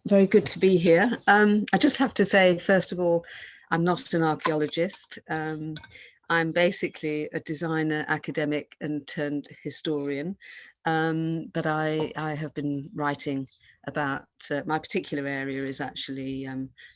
Very good to be here. I just have to say, first of all, I'm not an archaeologist. I'm basically a designer, academic, and turned historian. But I have been writing about my particular area is actually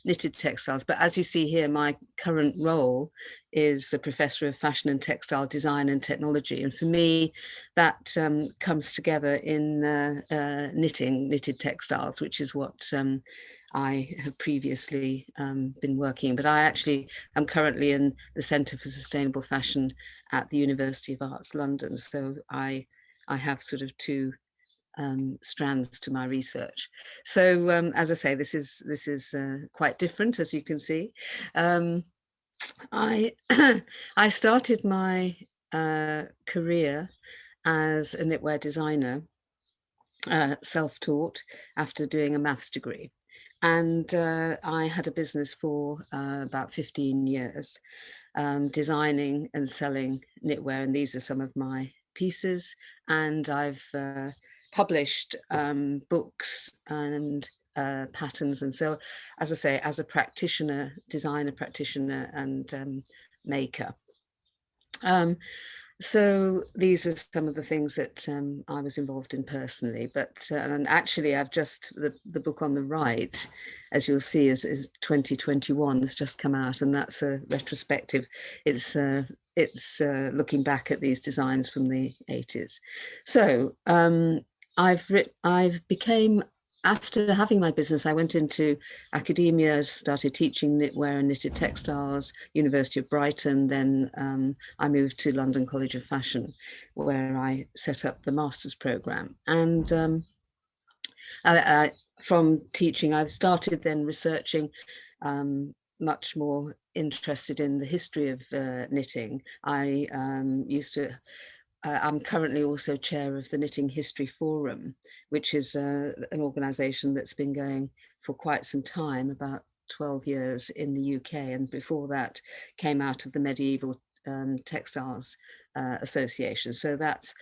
knitted textiles. But as you see here, my current role is a professor of fashion and textile design and technology. And for me, that comes together in knitted textiles, which is what I have previously been working. But I actually am currently in the Centre for Sustainable Fashion at the University of Arts London. So I have sort of two strands to my research. So as I say, this is quite different, as you can see. I I started my career as a knitwear designer, self-taught after doing a maths degree. And I had a business for about 15 years, designing and selling knitwear. And these are some of my pieces. And I've published books and patterns. And so, as I say, as a practitioner, designer practitioner and maker. So these are some of the things that I was involved in personally, but and actually I've just, the book on the right, as you'll see, is 2021, it's just come out, and that's a retrospective. It's looking back at these designs from the 80s. So after having my business, I went into academia, started teaching knitwear and knitted textiles, University of Brighton. Then I moved to London College of Fashion, where I set up the master's program. And from teaching, I started then researching, much more interested in the history of knitting. I'm currently also chair of the Knitting History Forum, which is an organisation that's been going for quite some time, about 12 years in the UK. And before that came out of the Medieval Textiles Association. So that's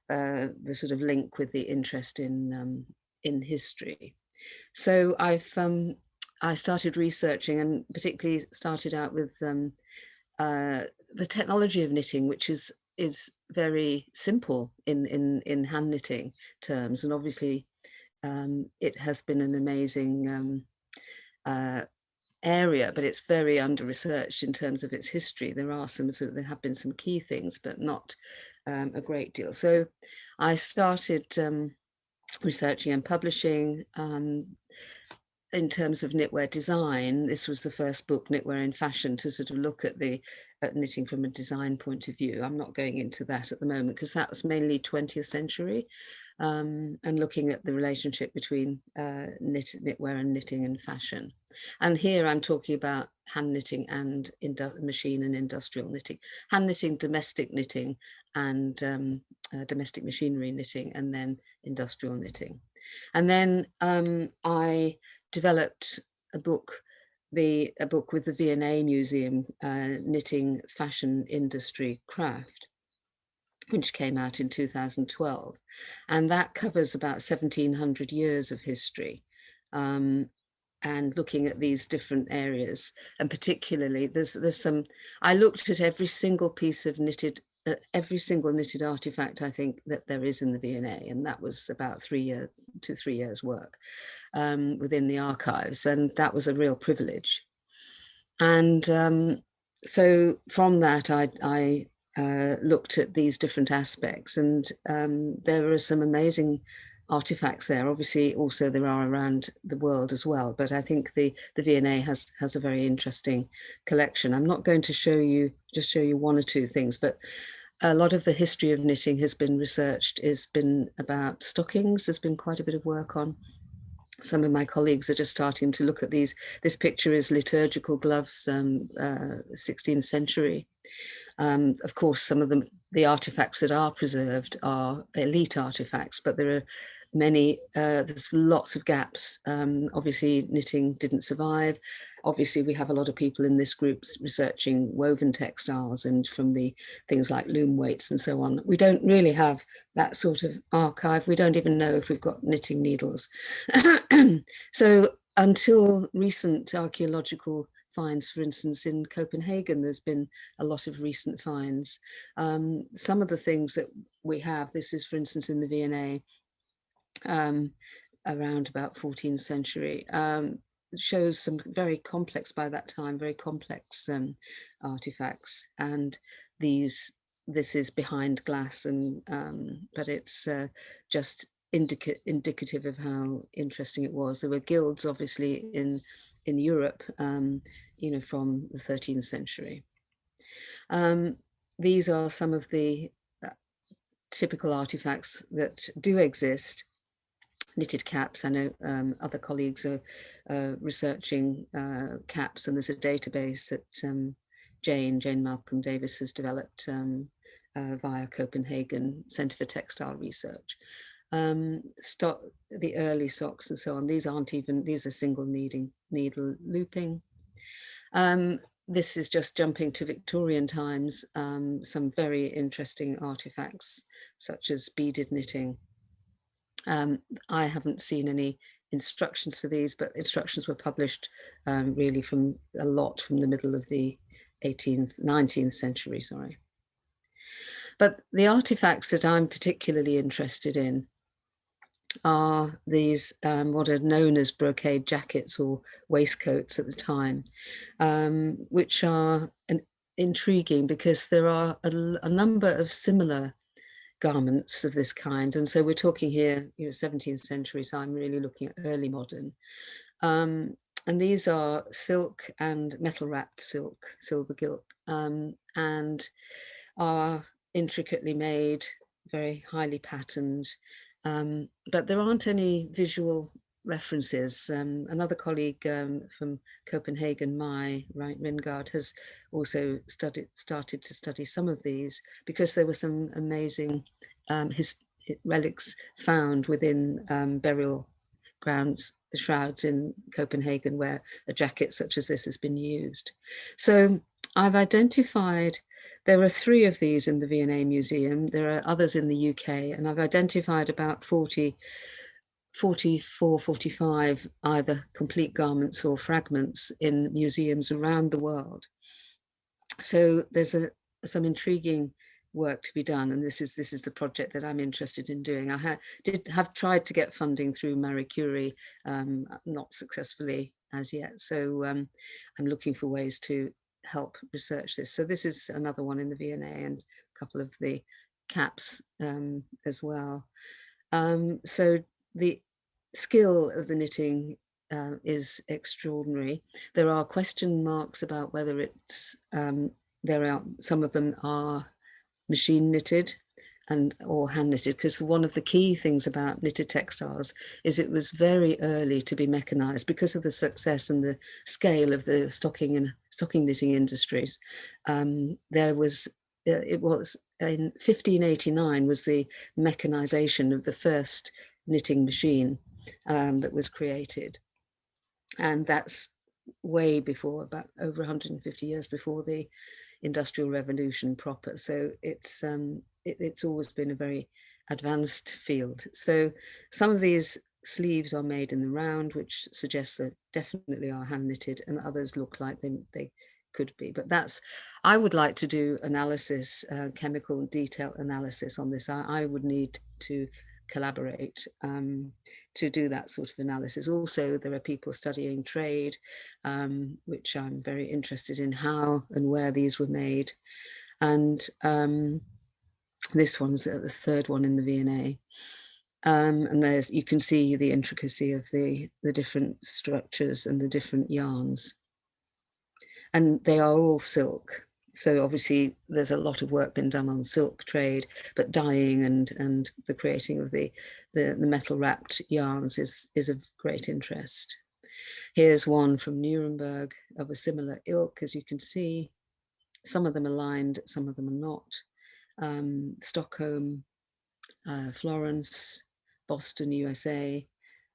the sort of link with the interest in history. So I started researching, and particularly started out with the technology of knitting, which is very simple in hand knitting terms, and obviously it has been an amazing area, but it's very under researched in terms of its history. There have been some key things, but not a great deal. So I started researching and publishing. In terms of knitwear design, this was the first book, Knitwear in Fashion, to sort of look at knitting from a design point of view. I'm not going into that at the moment because that was mainly 20th century, and looking at the relationship between knitwear and knitting and fashion. And here I'm talking about hand knitting and machine and industrial knitting. Hand knitting, domestic knitting, and domestic machinery knitting, and then industrial knitting. And then I developed a book with the V&A Museum, Knitting, Fashion, Industry, Craft, which came out in 2012. And that covers about 1700 years of history, and looking at these different areas. And particularly there's some, I looked at every single piece of every single knitted artifact I think that there is in the V&A, and that was about 2 to 3 years work within the archives, and that was a real privilege. And so from that I looked at these different aspects, and there are some amazing artifacts there. Obviously also there are around the world as well, but I think the V&A has a very interesting collection. I'm not going to show you one or two things, but a lot of the history of knitting has been researched, has been about stockings. There's been quite a bit of work on. Some of my colleagues are just starting to look at these. This picture is liturgical gloves, 16th century. Of course, some of the artifacts that are preserved are elite artifacts, but there are many, there's lots of gaps. Obviously knitting didn't survive. obviously we have a lot of people in this group researching woven textiles and from the things like loom weights and so on. We don't really have that sort of archive. We don't even know if we've got knitting needles. So until recent archaeological finds, for instance, in Copenhagen, there's been a lot of recent finds. Some of the things that we have, this is, for instance, in the V&A, around about 14th century, shows some very complex, by that time, very complex artifacts. And this is behind glass, and but it's just indicative of how interesting it was. There were guilds, obviously, in Europe, you know, from the 13th century. These are some of the typical artifacts that do exist. Knitted caps. I know other colleagues are researching caps, and there's a database that Jane Malcolm Davis has developed via Copenhagen Centre for Textile Research. The early socks and so on, these are single needle looping. This is just jumping to Victorian times, some very interesting artifacts such as beaded knitting. I haven't seen any instructions for these, but instructions were published really from the middle of the 19th century, sorry. But the artifacts that I'm particularly interested in are these what are known as brocade jackets or waistcoats at the time, which are intriguing because there are a number of similar garments of this kind. And so we're talking here, you know, 17th century, so I'm really looking at early modern. And these are silk and metal wrapped silk, silver gilt, and are intricately made, very highly patterned, but there aren't any visual references. Another colleague from Copenhagen, Mai Ringgaard, has also started to study some of these, because there were some amazing relics found within burial grounds, the shrouds in Copenhagen, where a jacket such as this has been used. So I've identified, there are 3 of these in the V&A Museum. There are others in the UK, and I've identified about 44, 45 either complete garments or fragments in museums around the world. So there's some intriguing work to be done, and this is the project that I'm interested in doing. I have tried to get funding through Marie Curie, not successfully as yet. So I'm looking for ways to help research this. So this is another one in the V&A, and a couple of the caps as well. So the skill of the knitting is extraordinary. There are question marks about whether it's some of them are machine knitted or hand knitted, because one of the key things about knitted textiles is it was very early to be mechanized because of the success and the scale of the stocking knitting industries. It was in 1589 was the mechanization of the first knitting machine that was created, and that's way before, about over 150 years before the Industrial Revolution proper. So it's always been a very advanced field. So some of these sleeves are made in the round, which suggests that definitely are hand knitted, and others look like they could be. But I would like to do analysis, chemical detail analysis on this. I would need to collaborate to do that sort of analysis. Also, there are people studying trade, which I'm very interested in, how and where these were made. And this one's the 3rd one in the V&A. And you can see the intricacy of the different structures and the different yarns. And they are all silk. So obviously there's a lot of work been done on silk trade, but dyeing and the creating of the metal wrapped yarns is of great interest. Here's one from Nuremberg of a similar ilk, as you can see. Some of them are lined, some of them are not. Stockholm, Florence, Boston, USA.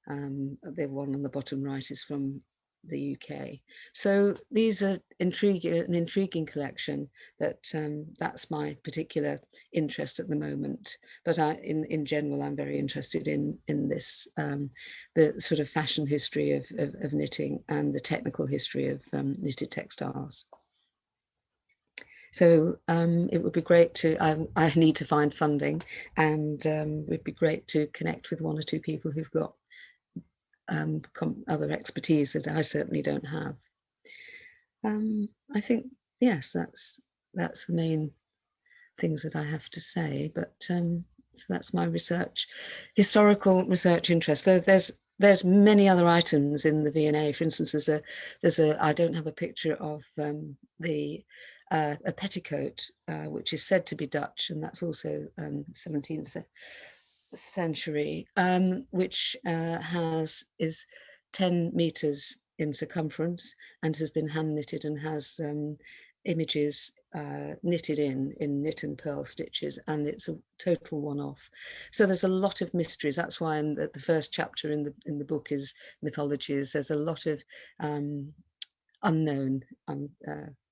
The one on the bottom right is from the UK. So these are an intriguing collection that that's my particular interest at the moment. But in general, I'm very interested in this, the sort of fashion history of knitting and the technical history of knitted textiles. So it would be great to, I need to find funding, and it would be great to connect with one or two people who've got other expertise that I certainly don't have. I think, yes, that's the main things that I have to say, but so that's my historical research interest. There's many other items in the V&A. For instance, I don't have a picture of a petticoat, which is said to be Dutch, and that's also 17th century, which is 10 meters in circumference and has been hand knitted and has images knitted in knit and purl stitches, and it's a total one-off. So there's a lot of mysteries. That's why in the first chapter in the book is mythologies. There's a lot of unknown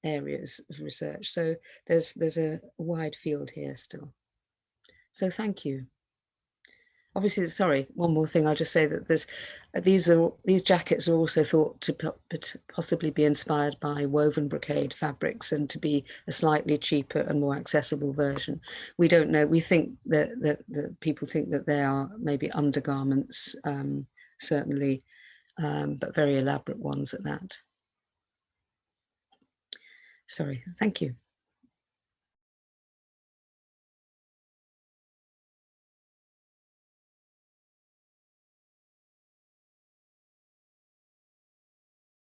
areas of research. So there's a wide field here still. So thank you. Obviously, sorry, one more thing. I'll just say that these jackets are also thought to possibly be inspired by woven brocade fabrics and to be a slightly cheaper and more accessible version. We don't know. We think that people think that they are maybe undergarments, certainly, but very elaborate ones at that. Sorry, thank you.